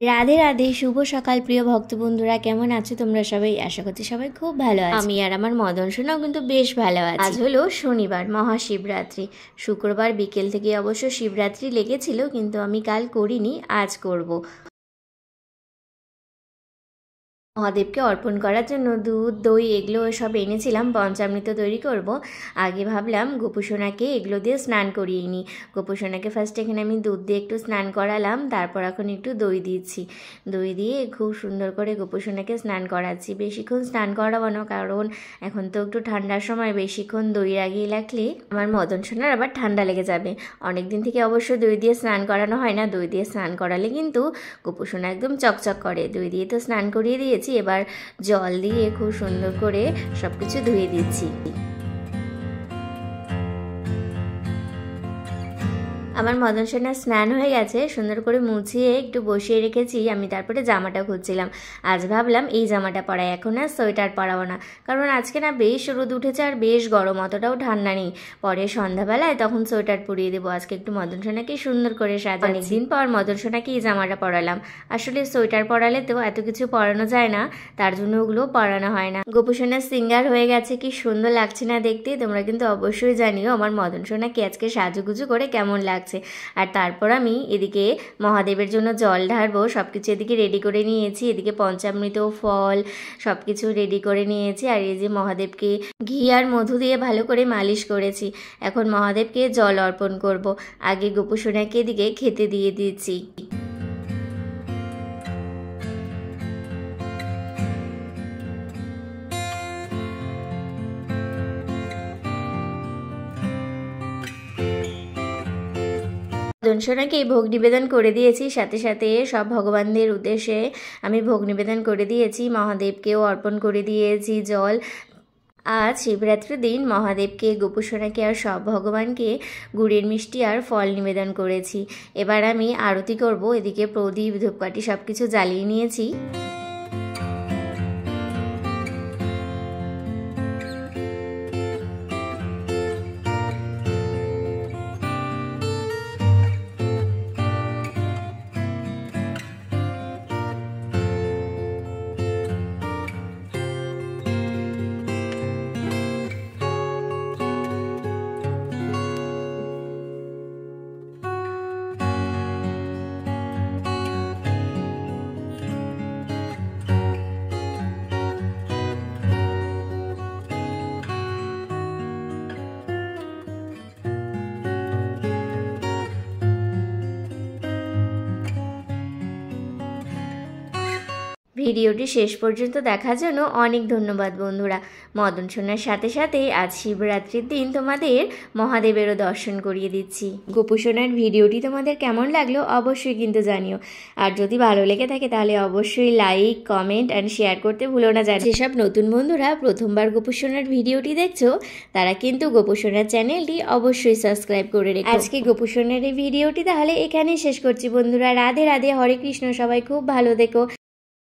রাধে রাধে, শুভ সকাল প্রিয় ভক্ত বন্ধুরা। কেমন আছো তোমরা সবাই? আশা করছি সবাই খুব ভালো আছে। আমি আর আমার মদন সোনাও কিন্তু বেশ ভালো আছে। আজ হলো শনিবার, মহাশিবরাত্রি। শুক্রবার বিকেল থেকে অবশ্য শিবরাত্রি লেগেছিল, কিন্তু আমি কাল করিনি, আজ করব। মহাদেবকে অর্পণ করার জন্য দুধ, দই এগুলো সব এনেছিলাম, পঞ্চামৃত তৈরি করব। আগে ভাবলাম গোপুসোনাকে এগুলো দিয়ে স্নান করিয়ে নিই। গোপুসোনাকে ফার্স্ট এখানে আমি দুধ দিয়ে একটু স্নান করালাম, তারপর এখন একটু দই দিচ্ছি। দই দিয়ে খুব সুন্দর করে গোপুসোনাকে স্নান করাচ্ছি। বেশিক্ষণ স্নান করাবো না, কারণ এখন তো একটু ঠান্ডার সময়, বেশিক্ষণ দই লাগিয়ে রাখলে আমার মদন সোনার আবার ঠান্ডা লেগে যাবে। অনেক দিন থেকে অবশ্য দই দিয়ে স্নান করানো হয় না। দই দিয়ে স্নান করালে কিন্তু গোপুসোনা একদম চকচক করে। দই দিয়ে তো স্নান করিয়ে দিয়েছি, এবার জল দিয়ে খুব সুন্দর করে সবকিছু ধুয়ে দিচ্ছি। আমার মদন সোনার স্নান হয়ে গেছে, সুন্দর করে মুছিয়ে একটু বসিয়ে রেখেছি। আমি তারপরে জামাটা খুঁজছিলাম। আজ ভাবলাম এই জামাটা পরাই, এখন আর সোয়েটার পরাবো না, কারণ আজকে না বেশ রোদ উঠেছে আর বেশ গরম, অতটাও ঠান্ডা নেই। পরে সন্ধ্যাবেলায় তখন সোয়েটার পরিয়ে দেবো। আজকে একটু মদন সোনাকে সুন্দর করে সাজাচ্ছি। অনেকদিন পর মদন সোনাকে এই জামাটা পরালাম। আসলে সোয়েটার পরালে তো এত কিছু পরানো যায় না, তার জন্য ওগুলো পরানো হয় না। গোপু সোনার সিঙ্গার হয়ে গেছে, কি সুন্দর লাগছে না দেখতে? তোমরা কিন্তু অবশ্যই জানিও আমার মদন সোনাকে আজকে সাজুগুজু করে কেমন লাগছে। আর তারপর আমি এদিকে মহাদেবের জন্য জল ঢালবো, সবকিছু এদিকে রেডি করে নিয়েছি। এদিকে পঞ্চামৃত, ফল সবকিছু রেডি করে নিয়েছি। আর এই যে মহাদেবকে ঘি আর মধু দিয়ে ভালো করে মালিশ করেছি। এখন মহাদেবকে জল অর্পণ করব। আগে গোপু সোনাকে এদিকে খেতে দিয়ে দিচ্ছি। মদন সোনাকে ভোগ নিবেদন করে দিয়েছি, সাথে সাথে সব ভগবানদের উদ্দেশ্যে আমি ভোগ নিবেদন করে দিয়েছি। মহাদেবকেও অর্পণ করে দিয়েছি জল। আজ শিবরাত্রির দিন মহাদেবকে, গোপু সোনাকে আর সব ভগবানকে গুড়ের মিষ্টি আর ফল নিবেদন করেছি। এবার আমি আরতি করব। এদিকে প্রদীপ, ধূপকাঠি সব কিছু জ্বালিয়ে নিয়েছি। ভিডিওটি শেষ পর্যন্ত দেখার জন্য অনেক ধন্যবাদ বন্ধুরা। মদন সোনার সাথে সাথে আজ শিবরাত্রির দিন তোমাদের মহাদেবেরও দর্শন করিয়ে দিচ্ছি। গোপু সোনার ভিডিওটি তোমাদের কেমন লাগলো অবশ্যই কিন্তু জানিও। আর যদি ভালো লেগে থাকে তাহলে অবশ্যই লাইক, কমেন্ট অ্যান্ড শেয়ার করতে ভুলো না। যেসব নতুন বন্ধুরা প্রথমবার গোপু সোনার ভিডিওটি দেখছো, তারা কিন্তু গোপু সোনার চ্যানেলটি অবশ্যই সাবস্ক্রাইব করে রেখো। আজকে গোপু সোনার এই ভিডিওটি তাহলে এখানেই শেষ করছি বন্ধুরা। রাধে রাধে, হরে কৃষ্ণ। সবাই খুব ভালো থেকো।